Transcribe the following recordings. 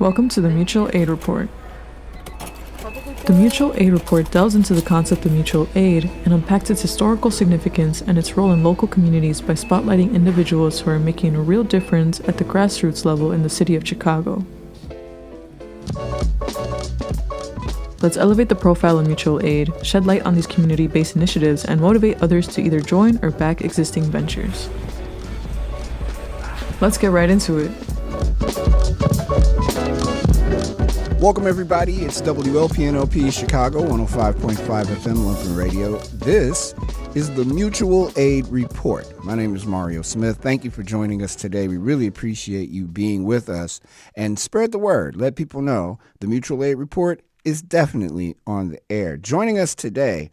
Welcome to the Mutual Aid Report. The Mutual Aid Report delves into the concept of mutual aid and unpacks its historical significance and its role in local communities by spotlighting individuals who are making a real difference at the grassroots level in the city of Chicago. Let's elevate the profile of mutual aid, shed light on these community-based initiatives, and motivate others to either join or back existing ventures. Let's get right into it. Welcome, everybody. It's WLPNLP Chicago, 105.5 FM Lumpkin Radio. This is the Mutual Aid Report. My name is Mario Smith. Thank you for joining us today. We really appreciate you being with us. And spread the word. Let people know the Mutual Aid Report is definitely on the air. Joining us today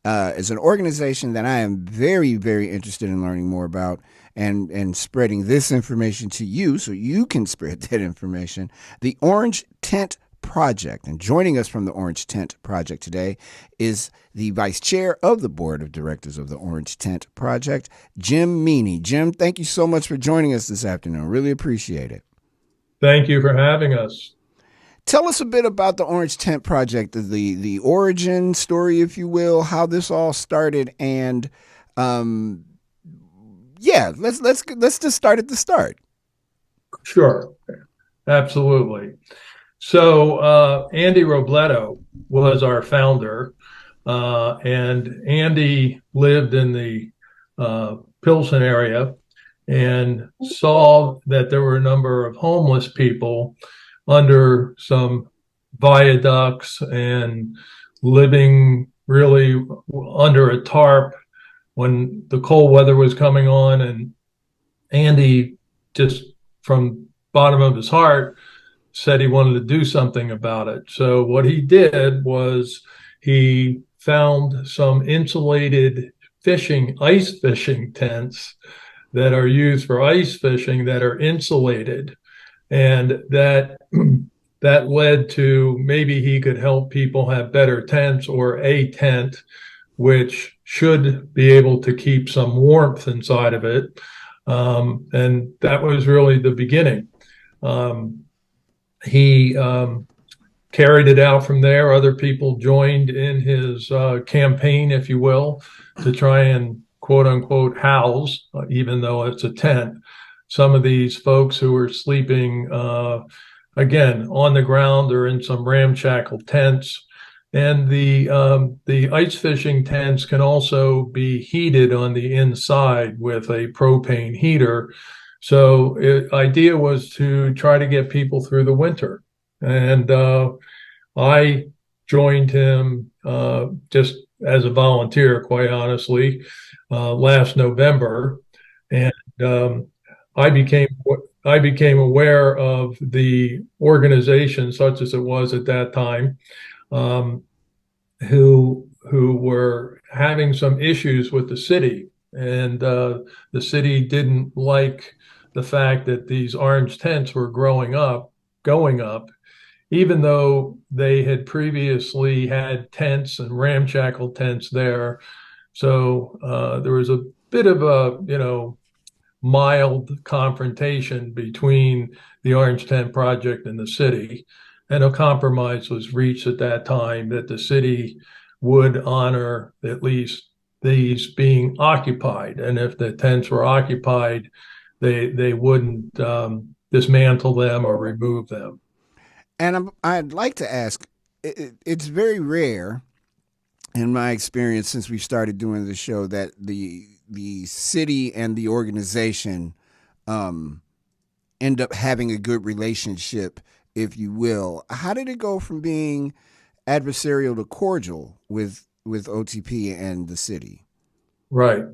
is an organization that I am very, very interested in learning more about and spreading this information to you so you can spread that information. The Orange Tent Project. And joining us from the Orange Tent Project today is the Vice Chair of the Board of Directors of the Orange Tent Project, Jim Meaney. Jim, thank you so much for joining us this afternoon. Really appreciate it. Thank you for having us. Tell us a bit about the Orange Tent Project, the origin story, if you will, how this all started, and let's just start at the start. Sure, absolutely. So Andy Robledo was our founder, and Andy lived in the Pilsen area and saw that there were a number of homeless people under some viaducts and living really under a tarp when the cold weather was coming on. And Andy, just from bottom of his heart, said he wanted to do something about it. So what he did was he found some insulated ice fishing tents that are used for ice fishing that are insulated. And that led to maybe he could help people have better tents, or a tent which should be able to keep some warmth inside of it. And that was really the beginning. He carried it out from there. Other people joined in his campaign, if you will, to try and quote unquote house, even though it's a tent, some of these folks who were sleeping, again, on the ground or in some ramshackle tents. And the ice fishing tents can also be heated on the inside with a propane heater. So the idea was to try to get people through the winter. And I joined him just as a volunteer, quite honestly, last November. And I became aware of the organization, such as it was at that time, who were having some issues with the city, and the city didn't like the fact that these orange tents were going up, even though they had previously had tents and ramshackle tents there. So there was a bit of a, mild confrontation between the Orange Tent Project and the city. And a compromise was reached at that time that the city would honor at least these being occupied. And if the tents were occupied, they wouldn't dismantle them or remove them. And I'd like to ask, it's very rare in my experience since we started doing the show that the city and the organization end up having a good relationship, if you will. How did it go from being adversarial to cordial with OTP and the city? Right.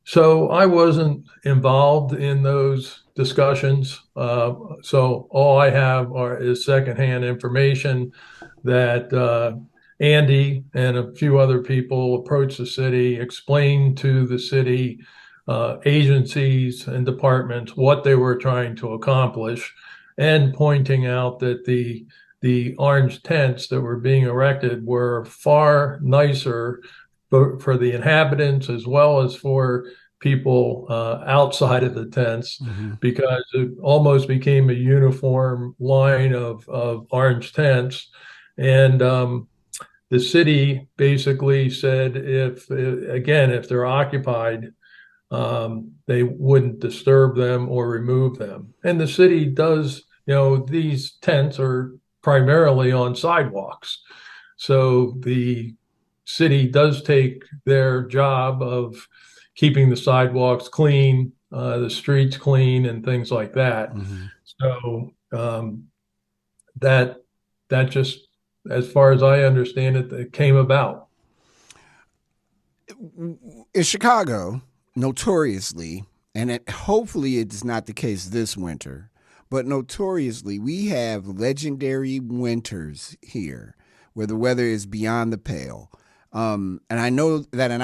So I wasn't involved in those discussions. So all I have is secondhand information that Andy and a few other people approached the city, explained to the city agencies and departments what they were trying to accomplish, and pointing out that the orange tents that were being erected were far nicer for the inhabitants as well as for people outside of the tents Mm-hmm. because it almost became a uniform line of orange tents. And the city basically said if they're occupied, they wouldn't disturb them or remove them. And the city does, these tents are primarily on sidewalks. So the city does take their job of keeping the sidewalks clean, the streets clean, and things like that. Mm-hmm. So that that just, as far as I understand it, it came about. In Chicago, notoriously, and hopefully it's not the case this winter, but notoriously, we have legendary winters here where the weather is beyond the pale. And I know that an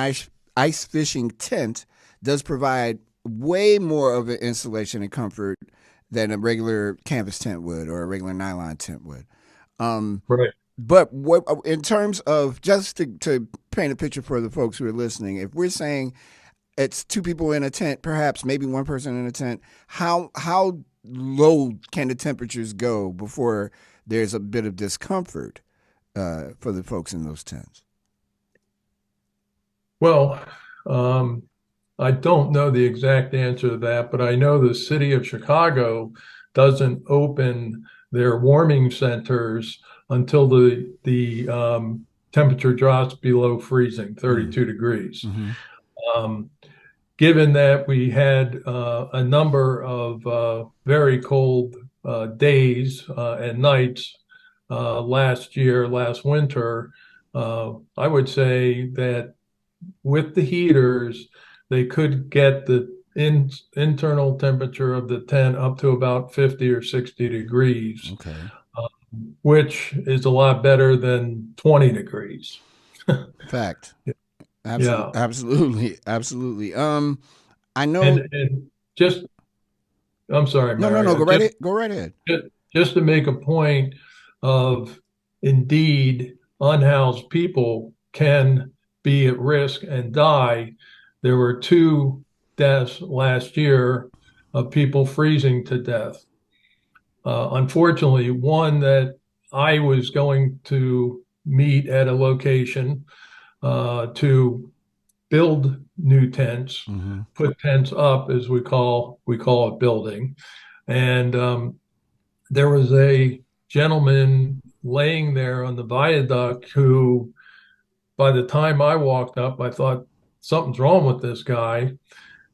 ice fishing tent does provide way more of an insulation and comfort than a regular canvas tent would or a regular nylon tent would. Right. But what, in terms of just to paint a picture for the folks who are listening, if we're saying it's two people in a tent, perhaps maybe one person in a tent, how low can the temperatures go before there's a bit of discomfort for the folks in those tents? Well, I don't know the exact answer to that, but I know the city of Chicago doesn't open their warming centers until the temperature drops below freezing, 32 degrees. Mm-hmm. Um, Given that we had a number of very cold days and nights last winter, I would say that with the heaters, they could get the internal temperature of the tent up to about 50 or 60 degrees, Okay. which is a lot better than 20 degrees. Fact. Yeah. Absolutely. Absolutely. I know. And just, I'm sorry, No. Mario, Go right ahead. just to make a point of, indeed, unhoused people can be at risk and die. There were 2 deaths last year of people freezing to death. Unfortunately, one that I was going to meet at a location to build new tents, Mm-hmm. put tents up, as we call it building, and there was a gentleman laying there on the viaduct who, by the time I walked up, I thought something's wrong with this guy.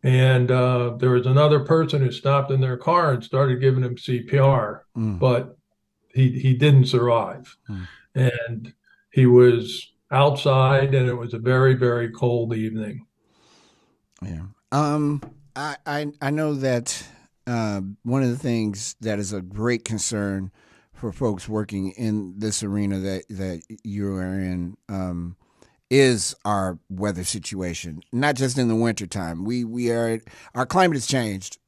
And there was another person who stopped in their car and started giving him CPR, Mm. but he didn't survive. Mm. And he was outside, and it was a very, very cold evening. Yeah. I know that one of the things that is a great concern for folks working in this arena that you are in is our weather situation. Not just in the wintertime. Our climate has changed.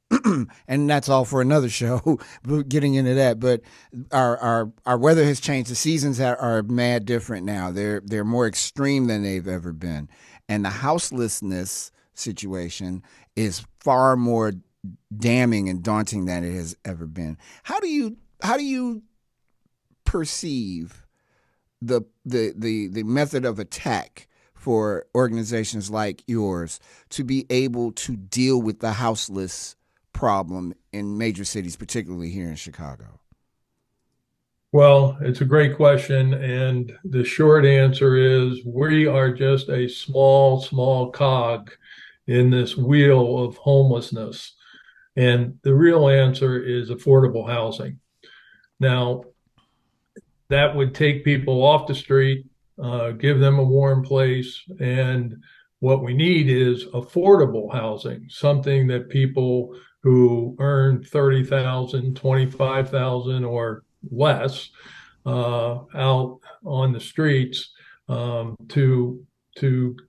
And that's all for another show, getting into that. But our weather has changed. The seasons are mad different now. They're more extreme than they've ever been, and the houselessness situation is far more damning and daunting than it has ever been. How do you perceive the method of attack for organizations like yours to be able to deal with the houseless problem in major cities, particularly here in Chicago? Well, it's a great question. And the short answer is we are just a small, small cog in this wheel of homelessness. And the real answer is affordable housing. Now, that would take people off the street, give them a warm place. And what we need is affordable housing, something that people who earn 30,000, 25,000 or less out on the streets to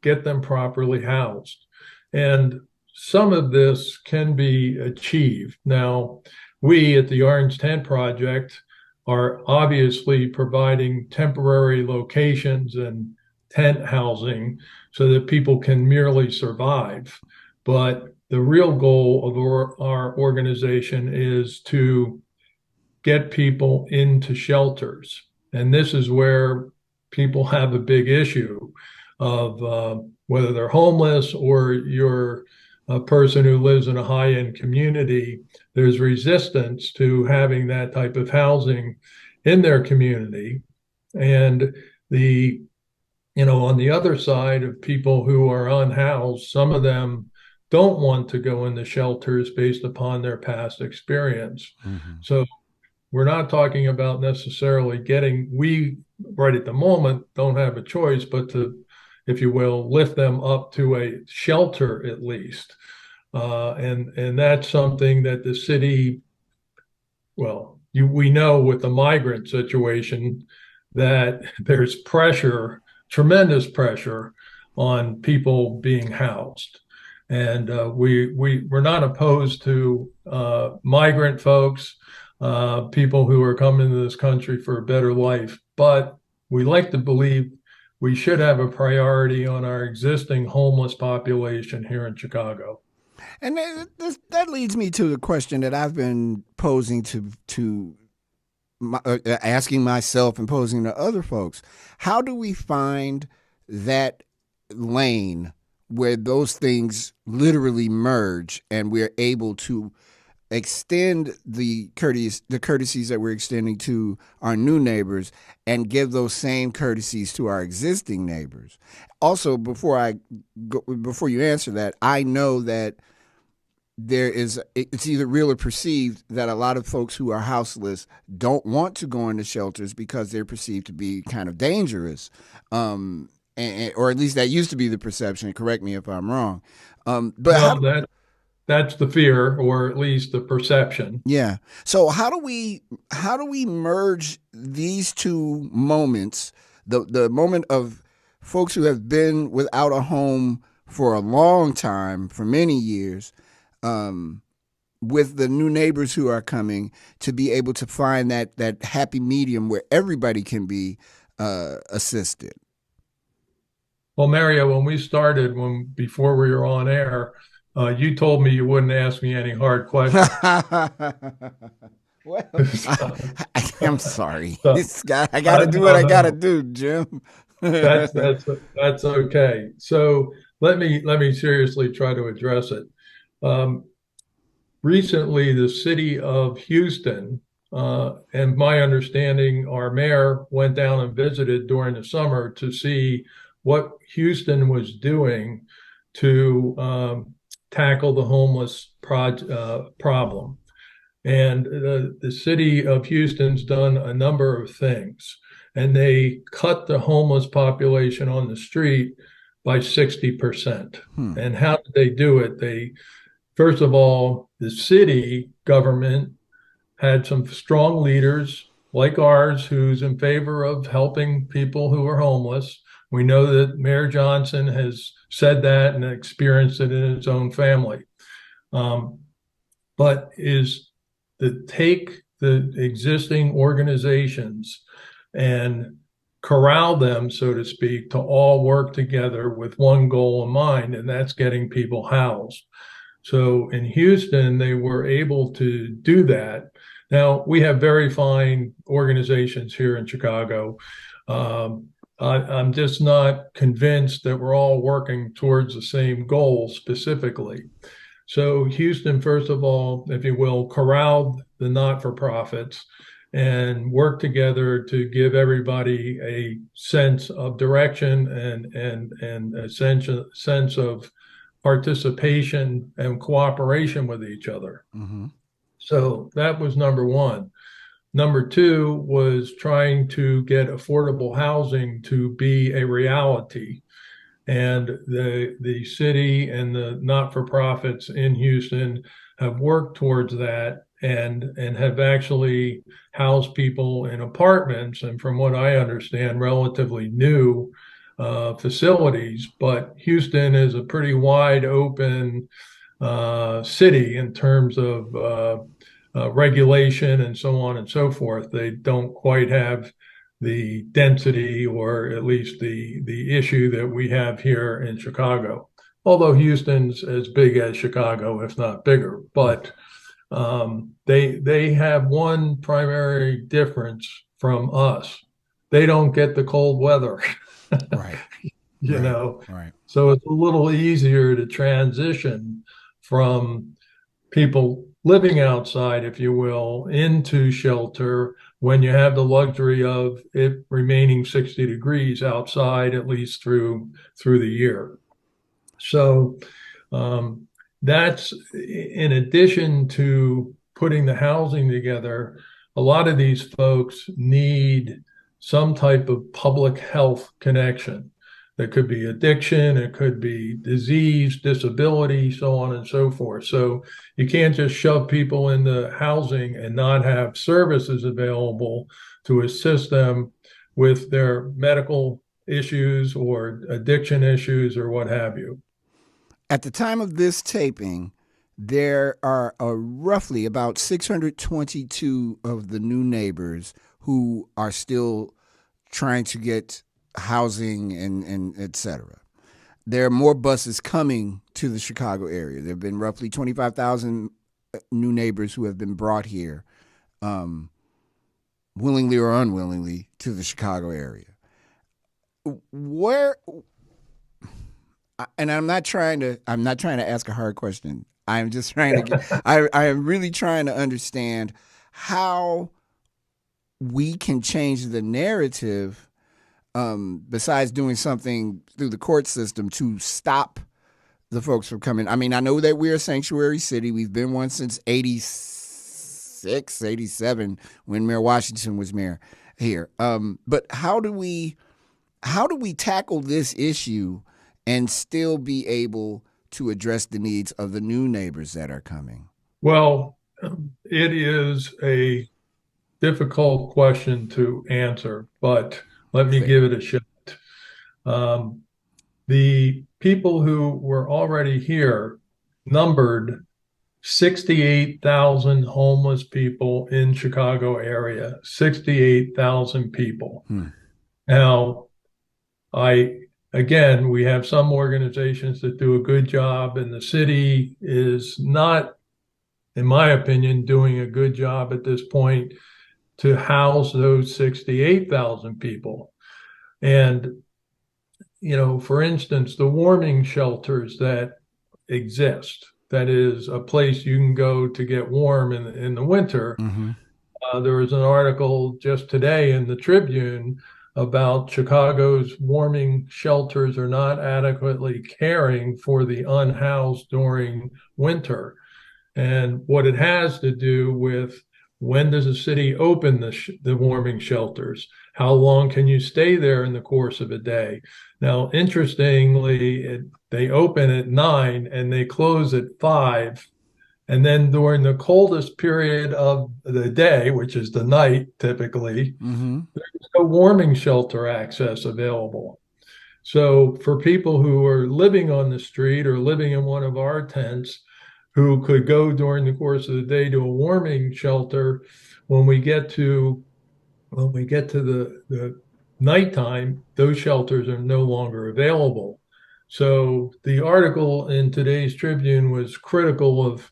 get them properly housed. And some of this can be achieved. Now, we at the Orange Tent Project are obviously providing temporary locations and tent housing so that people can merely survive. But the real goal of our organization is to get people into shelters. And this is where people have a big issue of whether they're homeless or you're a person who lives in a high-end community. There's resistance to having that type of housing in their community. And on the other side of people who are unhoused, some of them don't want to go into shelters based upon their past experience. Mm-hmm. So we're not talking about necessarily we right at the moment don't have a choice, but to, if you will, lift them up to a shelter at least. And that's something that the city, we know with the migrant situation that there's pressure, tremendous pressure on people being housed. And we're not opposed to migrant folks, people who are coming to this country for a better life. But we like to believe we should have a priority on our existing homeless population here in Chicago. And that leads me to the question that I've been posing asking myself and posing to other folks. How do we find that lane where those things literally merge and we're able to extend the courtesies that we're extending to our new neighbors and give those same courtesies to our existing neighbors? Also, before you answer that, I know that it's either real or perceived that a lot of folks who are houseless don't want to go into shelters because they're perceived to be kind of dangerous. Or at least that used to be the perception. Correct me if I'm wrong. That's the fear, or at least the perception. Yeah. So how do we merge these two moments? The moment of folks who have been without a home for a long time, for many years, with the new neighbors who are coming, to be able to find that happy medium where everybody can be assisted. Well, Mario, when we started, before we were on air, you told me you wouldn't ask me any hard questions. Well, I'm sorry. I got to do what I got to do, Jim. That's okay. So let me seriously try to address it. Recently, the city of Houston, and my understanding, our mayor went down and visited during the summer to see what Houston was doing to tackle the homeless problem. And the city of Houston's done a number of things, and they cut the homeless population on the street by 60%. And how did they do it? First of all, the city government had some strong leaders like ours who's in favor of helping people who are homeless. We know that Mayor Johnson has said that and experienced it in his own family. But is to take the existing organizations and corral them, so to speak, to all work together with one goal in mind, and that's getting people housed. So in Houston, they were able to do that. Now, we have very fine organizations here in Chicago. I'm just not convinced that we're all working towards the same goal specifically. So Houston, first of all, if you will, corralled the not-for-profits and worked together to give everybody a sense of direction and a sense of participation and cooperation with each other. Mm-hmm. So that was number one. Number two was trying to get affordable housing to be a reality. And the city and the not-for-profits in Houston have worked towards that and have actually housed people in apartments, and from what I understand, relatively new facilities. But Houston is a pretty wide open city in terms of regulation and so on and so forth. They don't quite have the density, or at least the issue that we have here in Chicago. although Houston's as big as Chicago, if not bigger. But they have one primary difference from us. They don't get the cold weather. Right. you Right. know. Right. So it's a little easier to transition from people living outside, if you will, into shelter when you have the luxury of it remaining 60 degrees outside at least through the year. So um, that's in addition to putting the housing together. A lot of these folks need some type of public health connection. That could be addiction, it could be disease, disability, so on and so forth. So you can't just shove people into housing and not have services available to assist them with their medical issues or addiction issues or what have you. At the time of this taping, there are roughly about 622 of the new neighbors who are still trying to get housing and et cetera. There are more buses coming to the Chicago area. There have been roughly 25,000 new neighbors who have been brought here, willingly or unwillingly, to the Chicago area. Where, and I'm not trying to ask a hard question. I'm just trying to get, I am really trying to understand how we can change the narrative, besides doing something through the court system to stop the folks from coming. I mean, I know that we're a sanctuary city. We've been one since 86, 87, when Mayor Washington was mayor here. But how do we tackle this issue and still be able to address the needs of the new neighbors that are coming? Well, it is a difficult question to answer, but let me give it a shot. The people who were already here numbered 68,000 homeless people in Chicago area, 68,000 people. Now, again, we have some organizations that do a good job, and the city is not, in my opinion, doing a good job at this point to house those 68,000 people. And, for instance, the warming shelters that exist, that is a place you can go to get warm in the winter. Mm-hmm. There was an article just today in the Tribune about Chicago's warming shelters are not adequately caring for the unhoused during winter. And what it has to do with, when does a city open the warming shelters? How long can you stay there in the course of a day? Now, interestingly, they open at 9 and they close at 5. And then during the coldest period of the day, which is the night typically, there's no warming shelter access available. So for people who are living on the street or living in one of our tents, who could go during the course of the day to a warming shelter, when we get to the nighttime, those shelters are no longer available. So the article in today's Tribune was critical of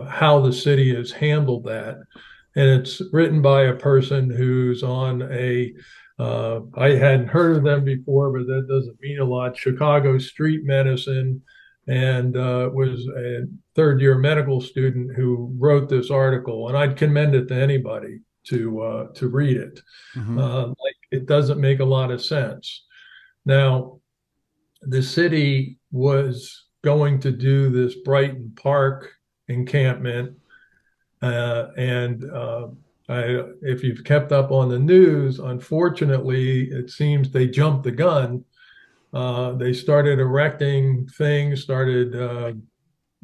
how the city has handled that. And it's written by a person who's on I hadn't heard of them before, but that doesn't mean a lot, Chicago Street Medicine, and was a third-year medical student who wrote this article. And I'd commend it to anybody to read it. It doesn't make a lot of sense. Now, the city was going to do this Brighton Park encampment, if you've kept up on the news, unfortunately, it seems they jumped the gun. They started erecting things, started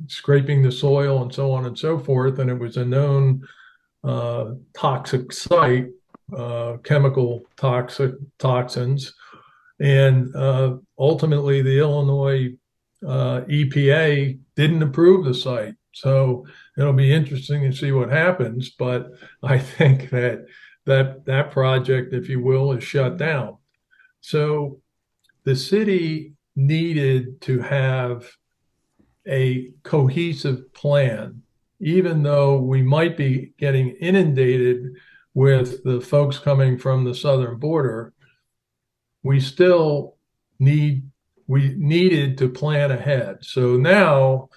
scraping the soil and so on and so forth, and it was a known toxic site, chemical toxins. And ultimately, the Illinois EPA didn't approve the site. So it'll be interesting to see what happens. But I think that project, if you will, is shut down. So the city needed to have a cohesive plan, even though we might be getting inundated with the folks coming from the southern border. We still needed to plan ahead. So now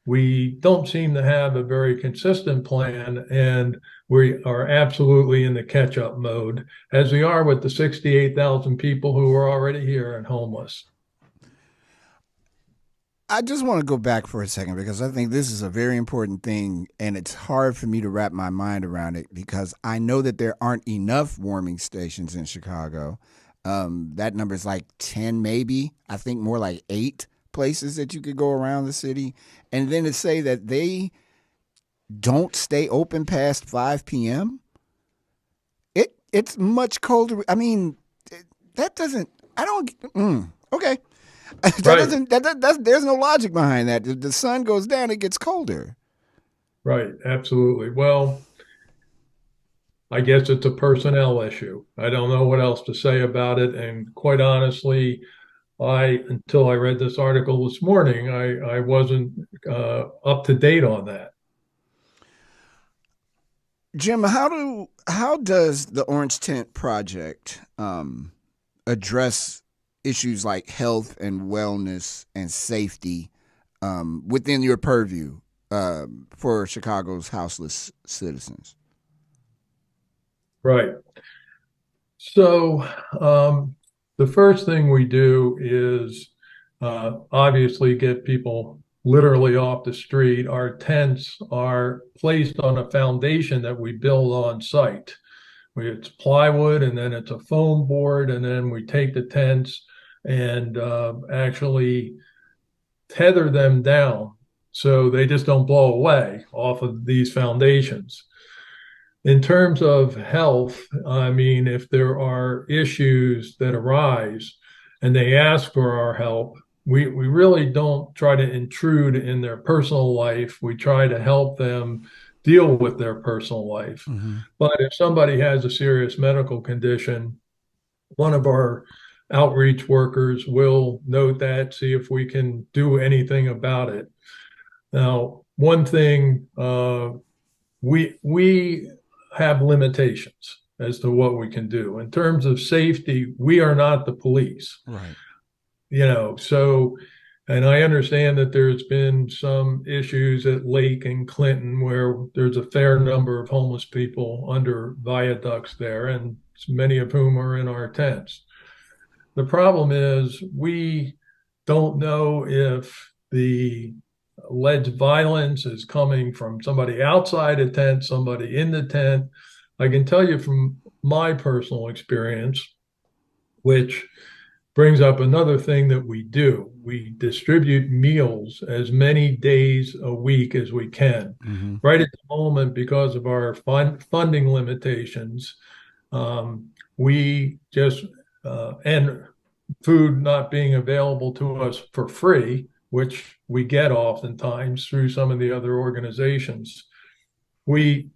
we don't seem to have a very consistent plan, and we are absolutely in the catch-up mode, as we are with the 68,000 people who are already here and homeless. I just want to go back for a second because I think this is a very important thing, and it's hard for me to wrap my mind around it because I know that there aren't enough warming stations in Chicago. That number is like 10, maybe. I think more like 8 places that you could go around the city. And then to say that they don't stay open past 5 p.m., it's much colder. I mean, that doesn't, I don't, okay. That Right. doesn't, there's no logic behind that. If the sun goes down, it gets colder. Right, absolutely. Well, I guess it's a personnel issue. I don't know what else to say about it. And quite honestly, until I read this article this morning, I wasn't up to date on that. Jim, how does the Orange Tent Project address issues like health and wellness and safety within your purview for Chicago's houseless citizens? Right. So the first thing we do is obviously get people literally off the street. Our tents are placed on a foundation that we build on site. It's plywood, and then it's a foam board, and then we take the tents and actually tether them down so they just don't blow away off of these foundations. In terms of health, I mean, if there are issues that arise and they ask for our help, we really don't try to intrude in their personal life. We try to help them deal with their personal life. Mm-hmm. But if somebody has a serious medical condition, one of our outreach workers will note that, see if we can do anything about it. Now, one thing, we have limitations as to what we can do. In terms of safety, we are not the police. Right. So, and I understand that there's been some issues at Lake and Clinton where there's a fair number of homeless people under viaducts there, and many of whom are in our tents. The problem is we don't know if the alleged violence is coming from somebody outside a tent, somebody in the tent. I can tell you from my personal experience, which brings up another thing that we do. We distribute meals as many days a week as we can. Mm-hmm. Right at the moment, because of our funding limitations, we just, and food not being available to us for free, which we get oftentimes through some of the other organizations. We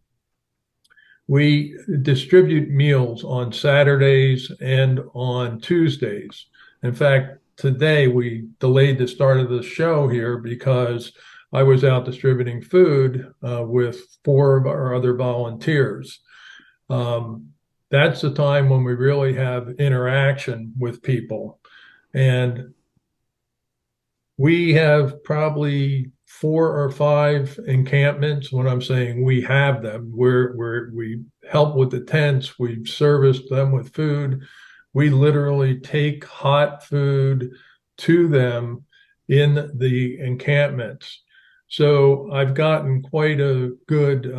distribute meals on Saturdays and on Tuesdays. In fact, today we delayed the start of the show here because I was out distributing food with 4 of our other volunteers. That's the time when we really have interaction with people. And we have probably 4 or 5 encampments. When I'm saying we have them, we help with the tents, we service them with food. We literally take hot food to them in the encampments. So I've gotten quite a good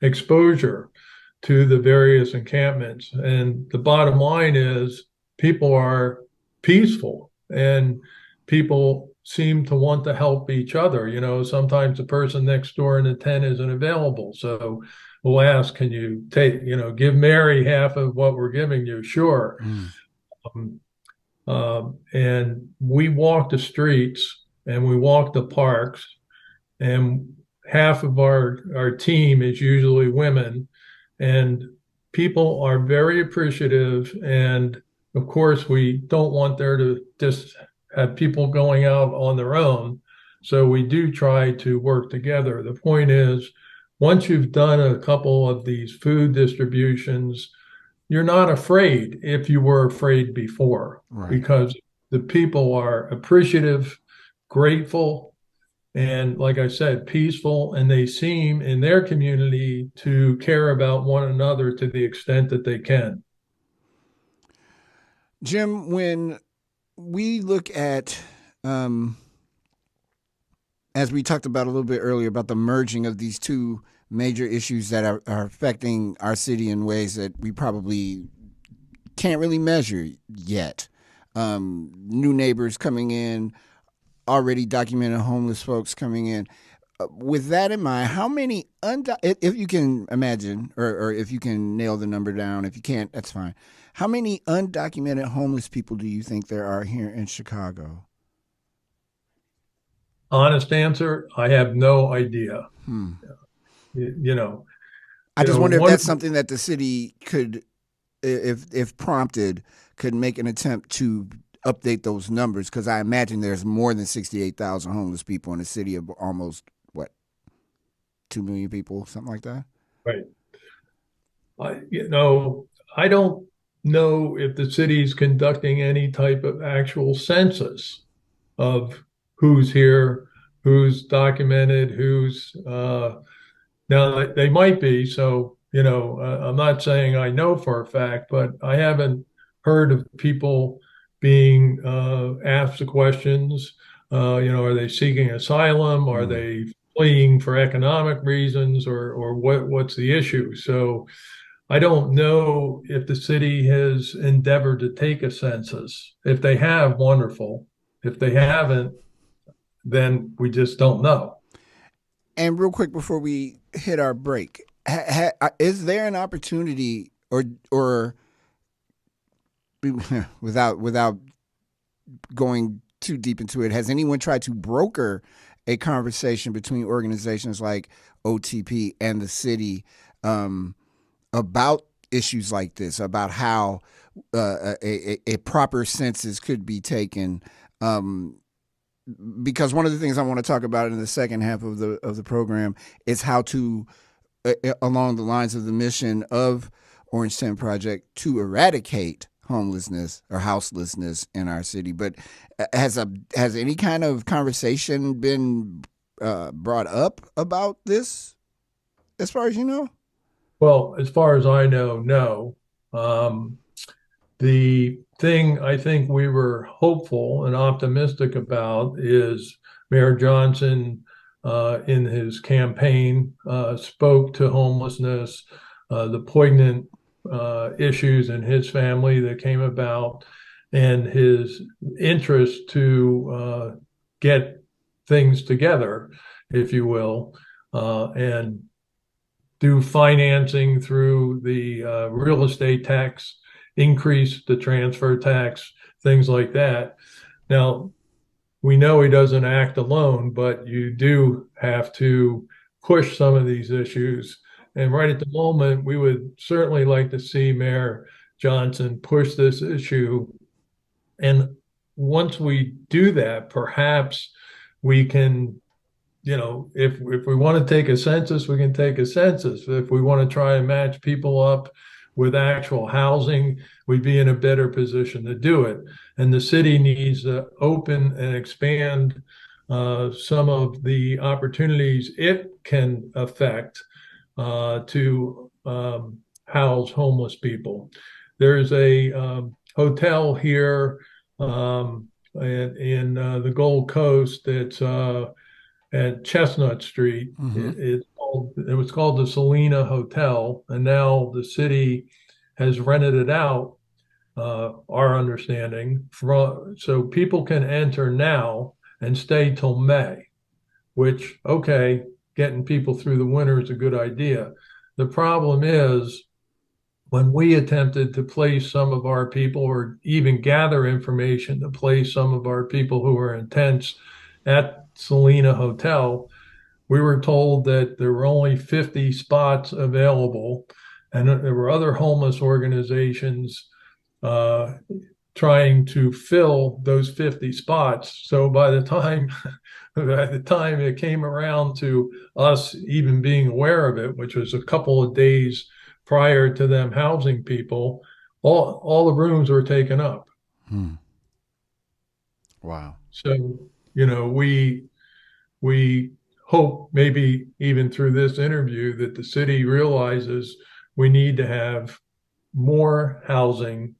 exposure to the various encampments. And the bottom line is people are peaceful and people seem to want to help each other. Sometimes the person next door in the tent isn't available. So we'll ask, can you give Mary half of what we're giving you? Sure. And we walk the streets and we walk the parks, and half of our team is usually women, and people are very appreciative. And of course, we don't want there to just have people going out on their own. So we do try to work together. The point is, once you've done a couple of these food distributions, you're not afraid if you were afraid before, Right. because the people are appreciative, grateful, and like I said, peaceful, and they seem in their community to care about one another to the extent that they can. Jim, when we look at, um, as we talked about a little bit earlier, about the merging of these two major issues that are affecting our city in ways that we probably can't really measure yet. New neighbors coming in, already documented homeless folks coming in. With that in mind, how many, if you can imagine, or if you can nail the number down, if you can't, that's fine. How many undocumented homeless people do you think there are here in Chicago? Honest answer, I have no idea. Hmm. You, you know, I just wonder if one that's something that the city could, if prompted, could make an attempt to update those numbers, because I imagine there's more than 68,000 homeless people in a city of almost what, 2 million people, something like that. right. I don't know if the city's conducting any type of actual census of who's here, who's documented, who's now they might be. So, I'm not saying I know for a fact, but I haven't heard of people being asked the questions. Are they seeking asylum? Are Hmm. they fleeing for economic reasons, or what's the issue? So I don't know if the city has endeavored to take a census. If they have, wonderful. If they haven't, then we just don't know. And real quick before we hit our break, is there an opportunity, or without going too deep into it, has anyone tried to broker a conversation between organizations like OTP and the city, about issues like this, about how a proper census could be taken? Um, because one of the things I want to talk about in the second half of the program is how to, along the lines of the mission of Orange Tent Project, to eradicate homelessness or houselessness in our city. But has any kind of conversation been brought up about this, as far as you know? Well, as far as I know, no. Um, the thing I think we were hopeful and optimistic about is Mayor Johnson, in his campaign, spoke to homelessness, the poignant issues in his family that came about, and his interest to get things together, if you will, and do financing through the real estate tax, increase the transfer tax, things like that. Now, we know he doesn't act alone, but you do have to push some of these issues. And right at the moment, we would certainly like to see Mayor Johnson push this issue. And once we do that, perhaps we can, if we want to take a census, we can take a census. If we want to try and match people up with actual housing, we'd be in a better position to do it. And the city needs to open and expand some of the opportunities it can affect to house homeless people. There's a hotel here in the Gold Coast that's at Chestnut Street. Mm-hmm. It was called the Selena Hotel, and now the city has rented it out. Our understanding, so people can enter now and stay till May. Which, okay, getting people through the winter is a good idea. The problem is when we attempted to place some of our people, or even gather information to place some of our people who were in tents at Selena Hotel, we were told that there were only 50 spots available, and there were other homeless organizations uh, trying to fill those 50 spots. So by the time it came around to us even being aware of it, which was a couple of days prior to them housing people, all the rooms were taken up. Hmm. Wow. So, we hope maybe even through this interview that the city realizes we need to have more housing,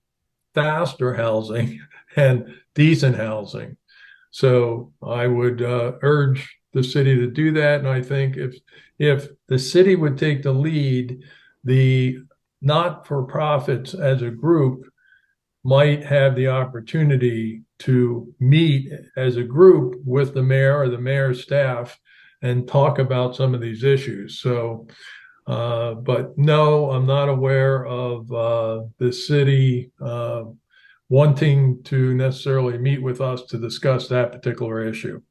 faster housing, and decent housing. So I would urge the city to do that. And I think if the city would take the lead, the not-for-profits as a group might have the opportunity to meet as a group with the mayor or the mayor's staff and talk about some of these issues. So, but no, I'm not aware of the city wanting to necessarily meet with us to discuss that particular issue.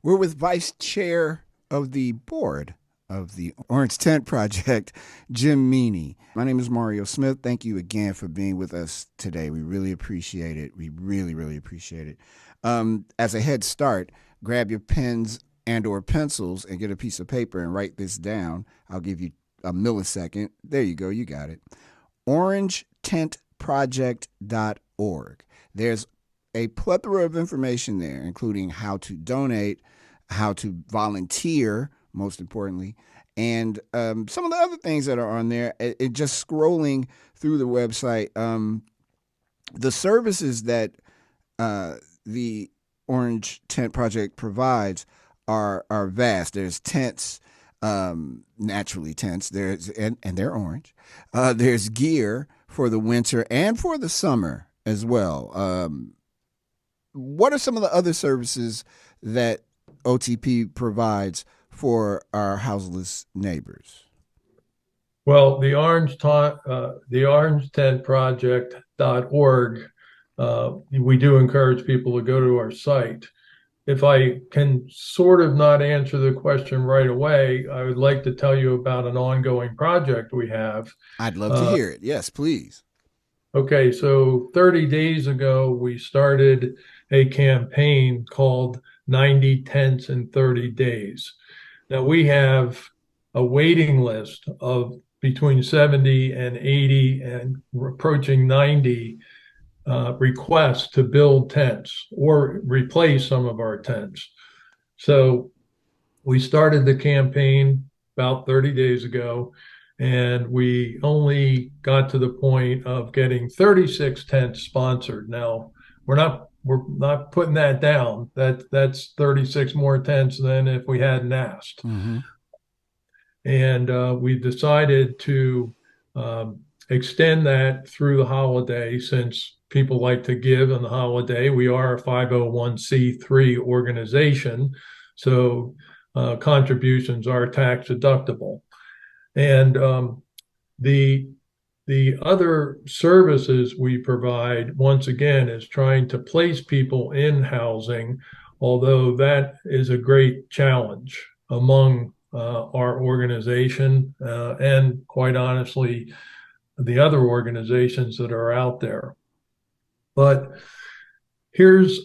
We're with Vice Chair of the Board of the Orange Tent Project, Jim Meaney. My name is Mario Smith. Thank you again for being with us today. We really appreciate it. We really, really appreciate it. As a head start, grab your pens and or pencils and get a piece of paper and write this down. I'll give you a millisecond. There you go. You got it. OrangeTentProject.org. There's a plethora of information there, including how to donate, how to volunteer, most importantly, and some of the other things that are on there. Just scrolling through the website, the services that the Orange Tent Project provides are vast. There's tents, naturally tents. And they're orange. There's gear for the winter and for the summer as well. What are some of the other services that OTP provides for our houseless neighbors? Well, the OrangeTentProject.org, we do encourage people to go to our site. If I can sort of not answer the question right away, I would like to tell you about an ongoing project we have. I'd love to hear it. Yes, please. Okay, so 30 days ago, we started a campaign called 90 Tents in 30 Days. Now, we have a waiting list of between 70 and 80 and approaching 90 requests to build tents or replace some of our tents. So we started the campaign about 30 days ago, and we only got to the point of getting 36 tents sponsored. Now, we're not putting that down. That's 36 more tents than if we hadn't asked. Mm-hmm. And we decided to extend that through the holiday, since people like to give on the holiday. We are a 501c3 organization, so contributions are tax deductible. And the other services we provide, once again, is trying to place people in housing, although that is a great challenge among our organization and, quite honestly, the other organizations that are out there. But here's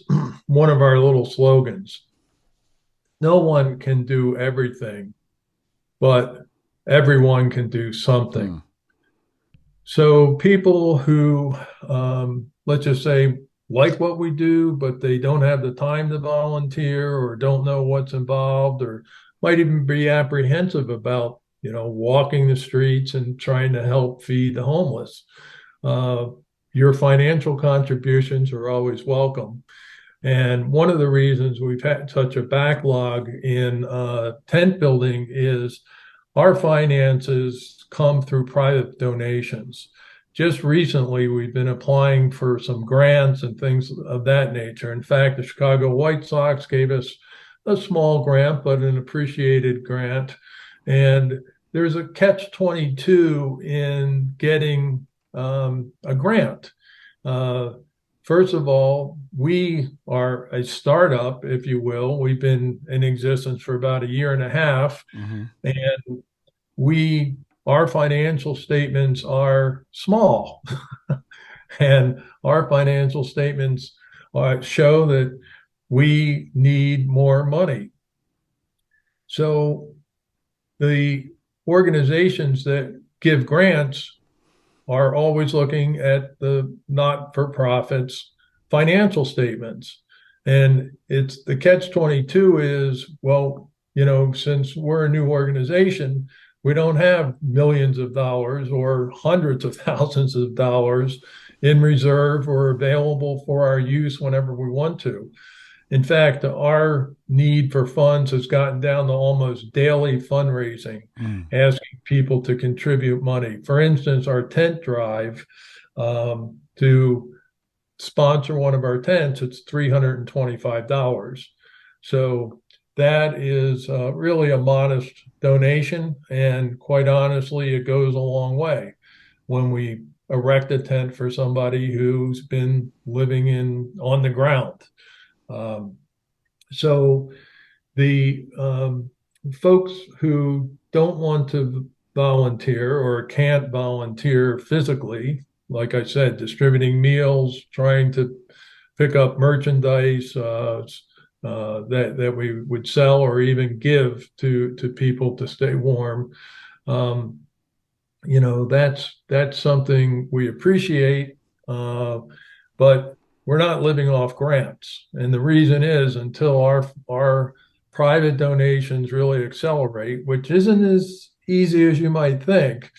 one of our little slogans. No one can do everything, but everyone can do something. Mm. So people who, let's just say, like what we do, but they don't have the time to volunteer or don't know what's involved, or might even be apprehensive about, walking the streets and trying to help feed the homeless. Your financial contributions are always welcome. And one of the reasons we've had such a backlog in tent building is our finances come through private donations. Just recently, we've been applying for some grants and things of that nature. In fact, the Chicago White Sox gave us a small grant, but an appreciated grant. And there's a catch-22 in getting a grant. First of all, we are a startup, if you will. We've been in existence for about a year and a half, Mm-hmm. and our financial statements are small. And our financial statements show that we need more money. So the organizations that give grants are always looking at the not-for-profits financial statements. And it's the catch-22 is, well, since we're a new organization, we don't have millions of dollars or hundreds of thousands of dollars in reserve or available for our use whenever we want to. In fact, our need for funds has gotten down to almost daily fundraising, asking people to contribute money. For instance, our tent drive, to sponsor one of our tents, it's $325. So that is really a modest donation. And quite honestly, it goes a long way when we erect a tent for somebody who's been living on the ground. So the folks who don't want to volunteer or can't volunteer physically, like I said, distributing meals, trying to pick up merchandise that we would sell or even give to people to stay warm. That's something we appreciate, but we're not living off grants. And the reason is until our private donations really accelerate, which isn't as easy as you might think.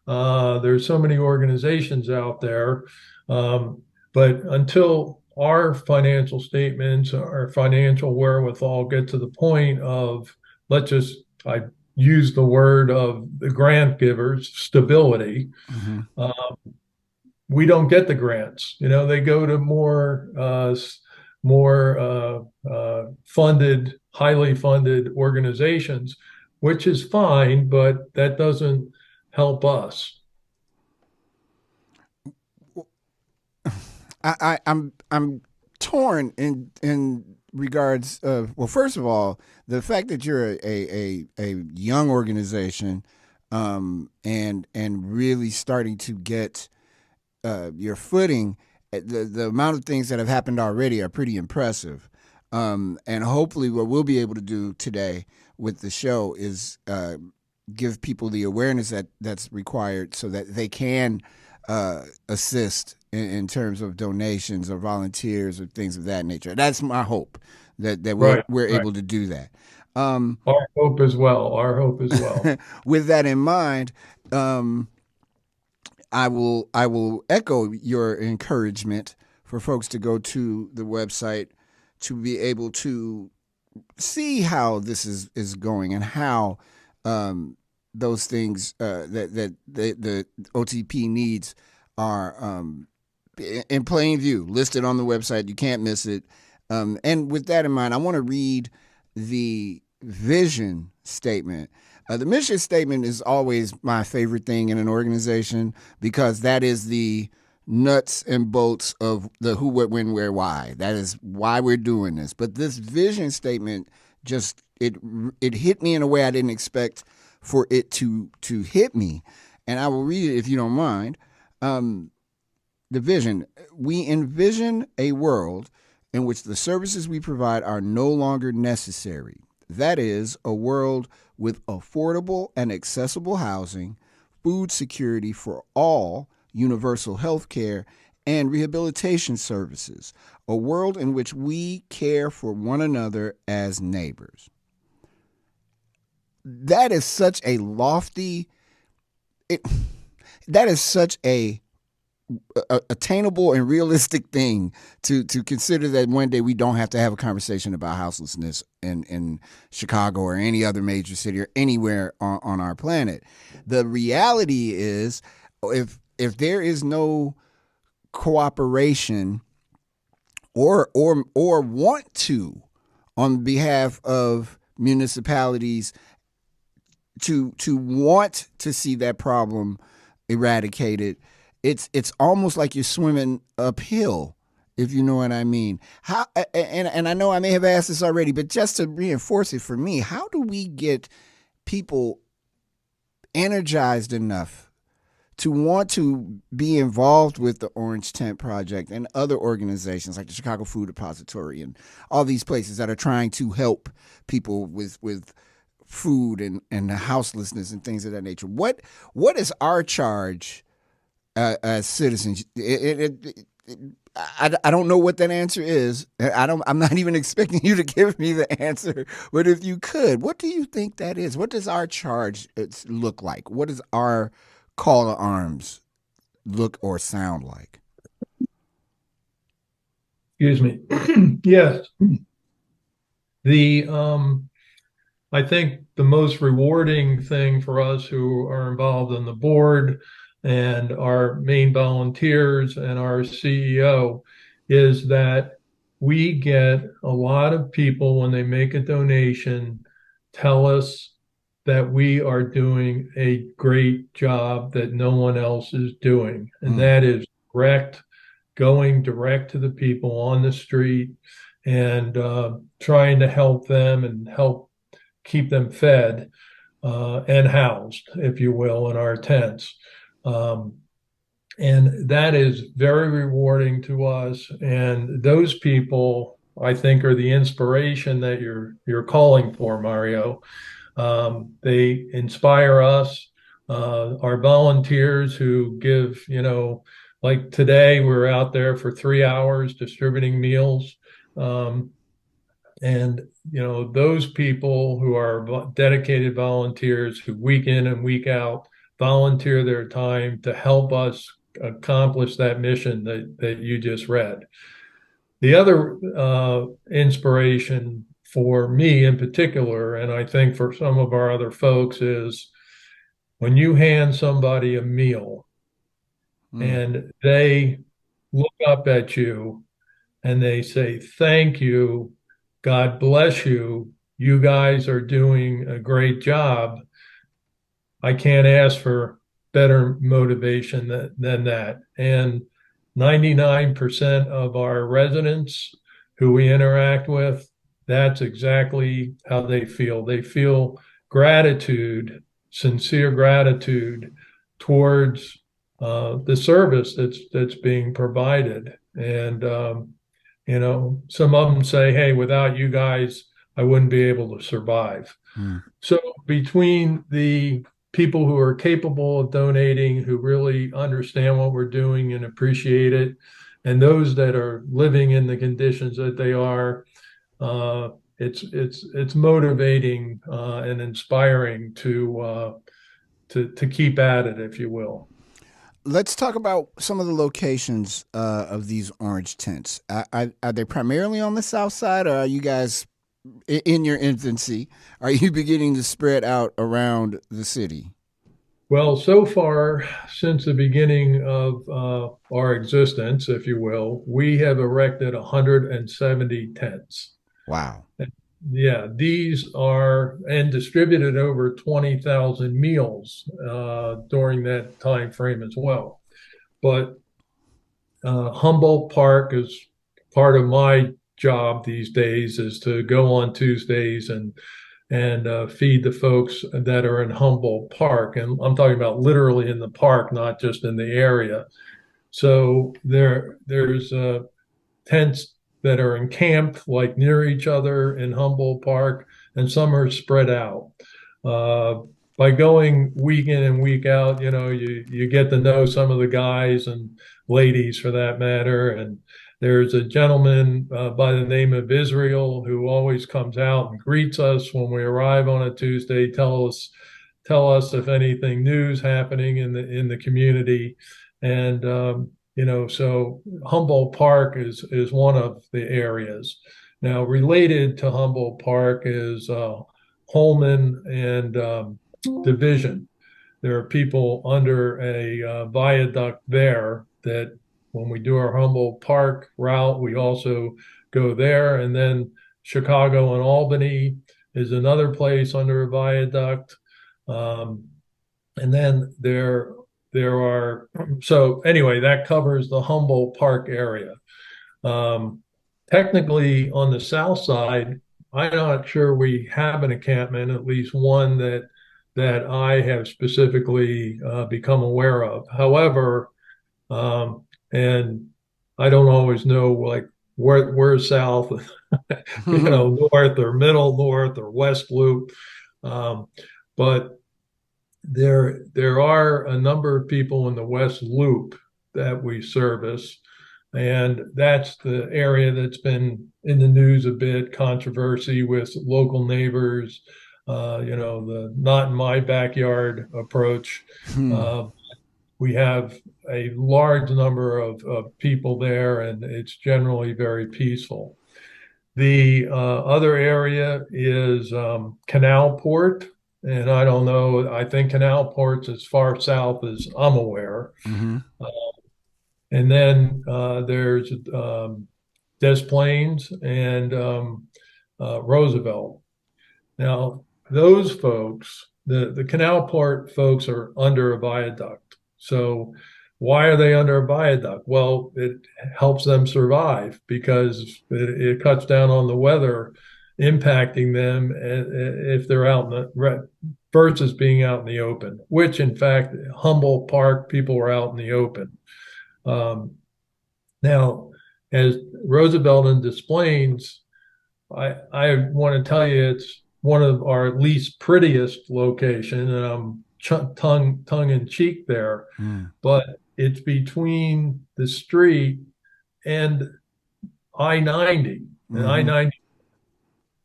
There's so many organizations out there. But until our financial statements, our financial wherewithal get to the point of, I use the word of the grant givers, stability. We don't get the grants. They go to more funded, highly funded organizations, which is fine, but that doesn't help us. I'm torn in regards of, well, first of all, the fact that you're a young organization, and really starting to get your footing. The amount of things that have happened already are pretty impressive. And hopefully what we'll be able to do today with the show is give people the awareness that's required so that they can assist in terms of donations or volunteers or things of that nature. That's my hope, that we're able to do that. Our hope as well. With that in mind, I will echo your encouragement for folks to go to the website to be able to see how this is going and how those things that the OTP needs are in plain view, listed on the website. You can't miss it. And with that in mind, I want to read the vision statement. The mission statement is always my favorite thing in an organization because that is the nuts and bolts of the who, what, when, where, why. That is why we're doing this. But this vision statement it hit me in a way I didn't expect for it to hit me. And I will read it if you don't mind. The vision: we envision a world in which the services we provide are no longer necessary. That is, a world with affordable and accessible housing, food security for all, universal health care, and rehabilitation services. A world in which we care for one another as neighbors. That is such a lofty, that is such a attainable and realistic thing to consider, that one day we don't have to have a conversation about houselessness in Chicago or any other major city or anywhere on our planet. The reality is, if there is no cooperation or want to on behalf of municipalities to want to see that problem eradicated, it's almost like you're swimming uphill, if you know what I mean. How, and I know I may have asked this already, but just to reinforce it for me, how do we get people energized enough to want to be involved with the Orange Tent Project and other organizations like the Chicago Food Depository and all these places that are trying to help people with food and houselessness and things of that nature. What is our charge as citizens? I don't know what that answer is. I'm not even expecting you to give me the answer. But if you could, what do you think that is? What does our charge look like? What does our call to arms look or sound like? Excuse me. Yes. I think the most rewarding thing for us who are involved in the board and our main volunteers and our CEO is that we get a lot of people when they make a donation tell us that we are doing a great job that no one else is doing. And that is going direct to the people on the street and trying to help them and help keep them fed and housed, if you will, in our tents. And that is very rewarding to us. And those people, I think, are the inspiration that you're calling for, Mario. They inspire us. Our volunteers who give, like today, we're out there for 3 hours distributing meals. And those people who are dedicated volunteers who week in and week out volunteer their time to help us accomplish that mission that you just read. The other inspiration for me in particular, and I think for some of our other folks, is when you hand somebody a meal and they look up at you and they say, "Thank you. God bless you. You guys are doing a great job." I can't ask for better motivation than that. And 99% of our residents who we interact with, that's exactly how they feel. They feel gratitude, sincere gratitude towards the service that's being provided. And some of them say, "Hey, without you guys, I wouldn't be able to survive." So between the people who are capable of donating, who really understand what we're doing and appreciate it, and those that are living in the conditions that they are, it's motivating and inspiring to keep at it, if you will. Let's talk about some of the locations of these orange tents. Are they primarily on the south side, or are you guys in your infancy? Are you beginning to spread out around the city? Well, so far, since the beginning of our existence, if you will, we have erected 170 tents. Wow. Yeah, these are and distributed over 20,000 meals during that time frame as well. But Humboldt Park is part of my job these days, is to go on Tuesdays and feed the folks that are in Humboldt Park. And I'm talking about literally in the park, not just in the area. So there's tents that are encamped like near each other in Humboldt Park, and some are spread out. By going week in and week out, you get to know some of the guys and ladies for that matter. And there's a gentleman by the name of Israel who always comes out and greets us when we arrive on a Tuesday, tell us if anything new's happening in the community. And so Humboldt Park is one of the areas. Now, related to Humboldt Park is Holman and Division. There are people under a viaduct there that when we do our Humboldt Park route, we also go there. And then Chicago and Albany is another place under a viaduct. And then there are, so anyway, that covers the Humboldt Park area. Technically, on the south side, I'm not sure we have an encampment, at least one that that I have specifically become aware of. However, and I don't always know like where's south, north or middle north or west loop. Um, but there are a number of people in the west loop that we service, and that's the area that's been in the news a bit, controversy with local neighbors, the not in my backyard approach. Uh, we have a large number of people there, and it's generally very peaceful. The other area is Canal Port, and I don't know, I think Canal Port's as far south as I'm aware. Mm-hmm. And then there's Des Plaines and Roosevelt. Now, those folks, the Canal Port folks are under a viaduct. So why are they under a viaduct? Well, it helps them survive because it cuts down on the weather impacting them if they're out in the versus being out in the open, which in fact, Humboldt Park, people were out in the open. Now, as Roosevelt and Des Plaines, I want to tell you it's one of our least prettiest location, and I'm tongue in cheek there, but it's between the street and I-90 and I-90,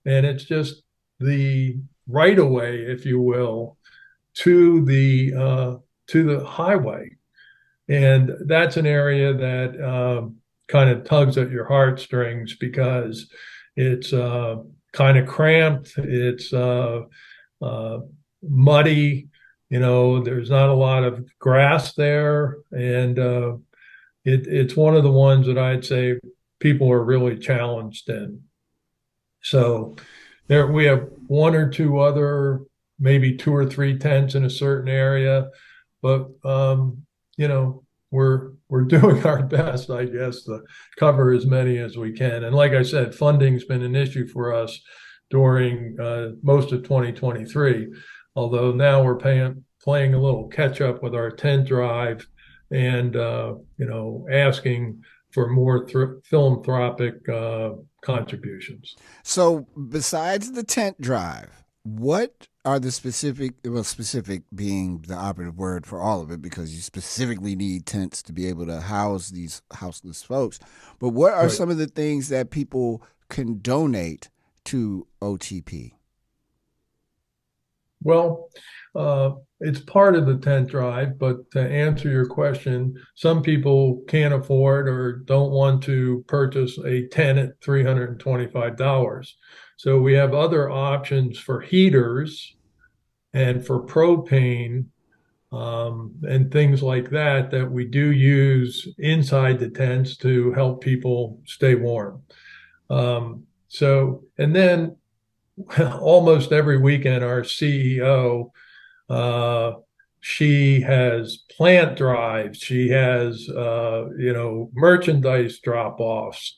and it's just the right of way, if you will, to the highway. And that's an area that kind of tugs at your heartstrings because it's kind of cramped. It's muddy. There's not a lot of grass there. And it's one of the ones that I'd say people are really challenged in. So we have one or two other, maybe 2 or 3 tents in a certain area, but we're doing our best, I guess, to cover as many as we can. And like I said, funding's been an issue for us during most of 2023. Although now we're playing a little catch up with our tent drive, and asking for more philanthropic contributions. So, besides the tent drive, what are the specific being the operative word for all of it, because you specifically need tents to be able to house these houseless folks. But what are some of the things that people can donate to OTP? Well, it's part of the tent drive, but to answer your question, some people can't afford or don't want to purchase a tent at $325. So we have other options for heaters and for propane and things like that we do use inside the tents to help people stay warm. And then almost every weekend, our CEO, she has plant drives, she has merchandise drop-offs.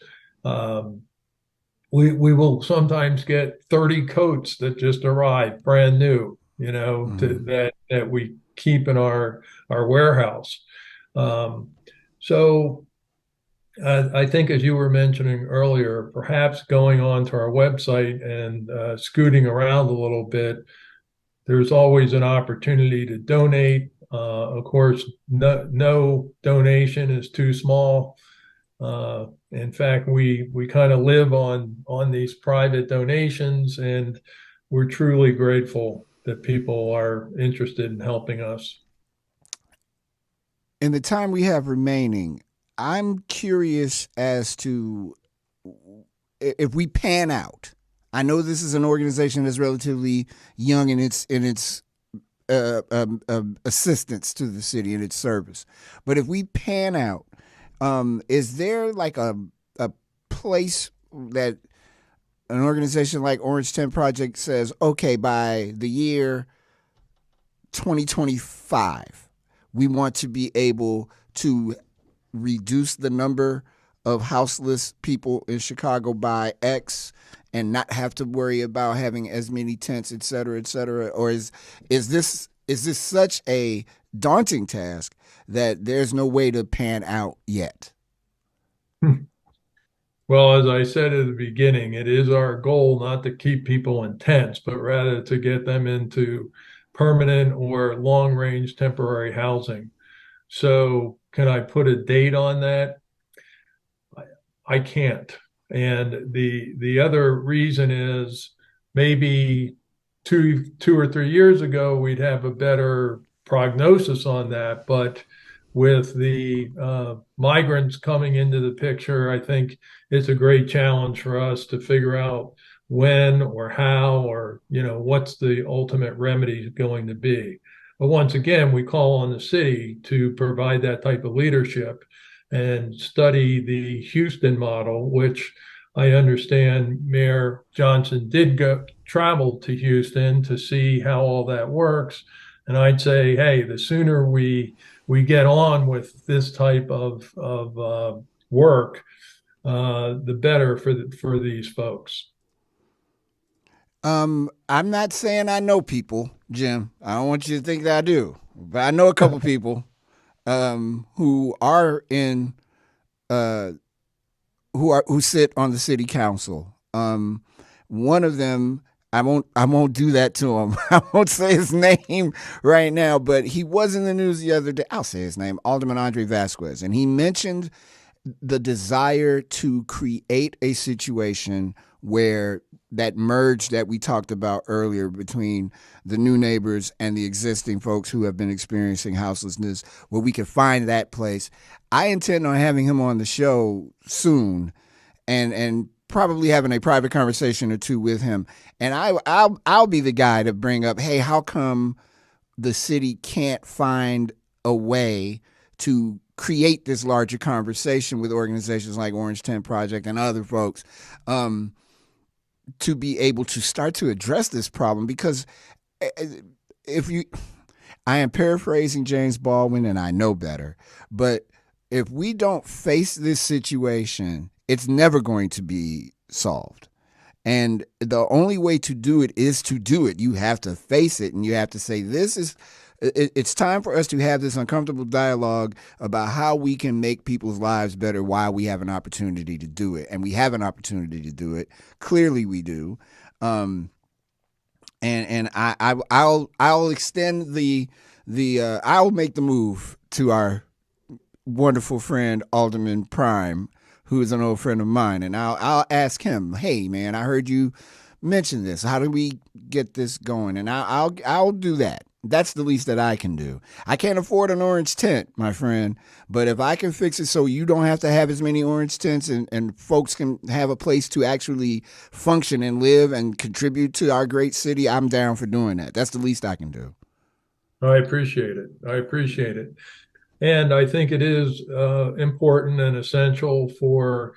We will sometimes get 30 coats that just arrived brand new, that we keep in our warehouse. So I think, as you were mentioning earlier, perhaps going onto our website and scooting around a little bit, there's always an opportunity to donate. Of course, no donation is too small. In fact, we kind of live on these private donations, and we're truly grateful that people are interested in helping us. In the time we have remaining, I'm curious as to if we pan out. I know this is an organization that's relatively young in its assistance to the city and its service, but if we pan out, is there like a place that an organization like Orange Tent Project says, okay, by the year 2025, we want to be able to reduce the number of houseless people in Chicago by X, and not have to worry about having as many tents, et cetera, et cetera? Or is this such a daunting task that there's no way to pan out yet? Well, as I said at the beginning, it is our goal not to keep people in tents, but rather to get them into permanent or long range temporary housing. So, can I put a date on that? I can't. And the other reason is maybe two or 3 years ago we'd have a better prognosis on that, but with the migrants coming into the picture, I think it's a great challenge for us to figure out when or how or what's the ultimate remedy going to be. But once again, we call on the city to provide that type of leadership and study the Houston model, which I understand Mayor Johnson did travel to Houston to see how all that works. And I'd say, hey, the sooner we get on with this type of work, the better for these folks. I'm not saying I know people, Jim. I don't want you to think that I do, but I know a couple people who are in who sit on the city council. One of them, I won't do that to him. I won't say his name right now, but he was in the news the other day. I'll say his name, Alderman Andre Vasquez, and he mentioned the desire to create a situation where that merge that we talked about earlier between the new neighbors and the existing folks who have been experiencing houselessness, where we could find that place. I intend on having him on the show soon and probably having a private conversation or two with him. And I'll be the guy to bring up, hey, how come the city can't find a way to create this larger conversation with organizations like Orange Tent Project and other folks to be able to start to address this problem? Because I am paraphrasing James Baldwin and I know better, but if we don't face this situation, it's never going to be solved. And the only way to do it is to do it. You have to face it and you have to say, it's time for us to have this uncomfortable dialogue about how we can make people's lives better while we have an opportunity to do it. And we have an opportunity to do it. Clearly we do. And I'll extend I'll make the move to our wonderful friend, Alderman Prime, who is an old friend of mine. And I'll ask him, hey man, I heard you mention this. How do we get this going? And I'll do that. That's the least that I can do. I can't afford an orange tent, my friend, but if I can fix it so you don't have to have as many orange tents and folks can have a place to actually function and live and contribute to our great city, I'm down for doing that. That's the least I can do. I appreciate it. And I think it is important and essential for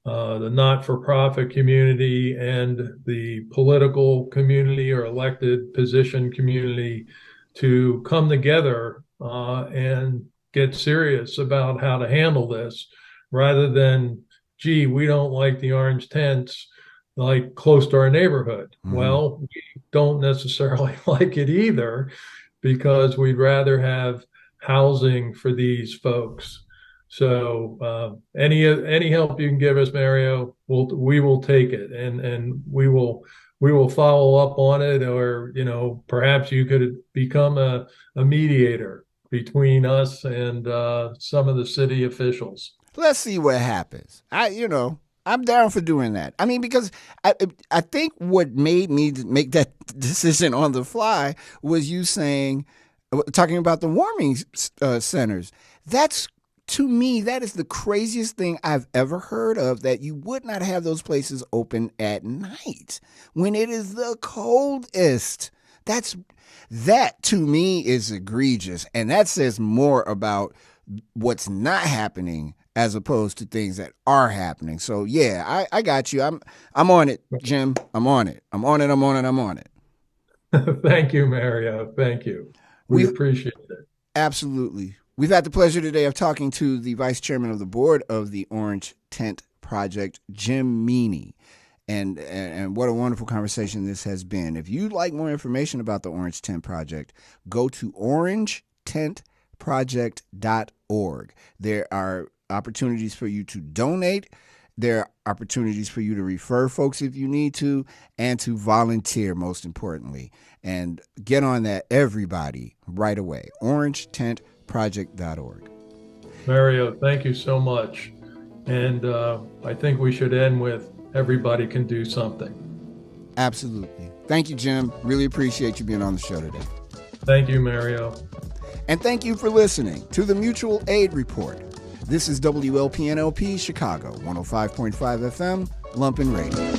the not-for-profit community and the political community or elected position community to come together and get serious about how to handle this, rather than, gee, we don't like the orange tents like close to our neighborhood. Mm-hmm. Well, we don't necessarily like it either, because we'd rather have housing for these folks. So any help you can give us, Mario, we will take it, and we will follow up on it, or perhaps you could become a mediator between us and some of the city officials. Let's see what happens. I'm down for doing that. I mean, because I think what made me make that decision on the fly was you talking about the warming centers. To me, that is the craziest thing I've ever heard of, that you would not have those places open at night when it is the coldest. That to me is egregious. And that says more about what's not happening as opposed to things that are happening. So yeah, I got you. I'm on it, Jim. I'm on it. Thank you, Mario. Thank you. We appreciate it. Absolutely. We've had the pleasure today of talking to the vice chairman of the board of the Orange Tent Project, Jim Meaney. And what a wonderful conversation this has been. If you'd like more information about the Orange Tent Project, go to orangetentproject.org. There are opportunities for you to donate. There are opportunities for you to refer folks if you need to, and to volunteer, most importantly. And get on that, everybody, right away. orangetentproject.org. Mario, thank you so much. And I think we should end with everybody can do something. Absolutely. Thank you, Jim. Really appreciate you being on the show today. Thank you, Mario. And thank you for listening to the Mutual Aid Report. This is WLPNLP Chicago, 105.5 FM, Lumpin' Radio.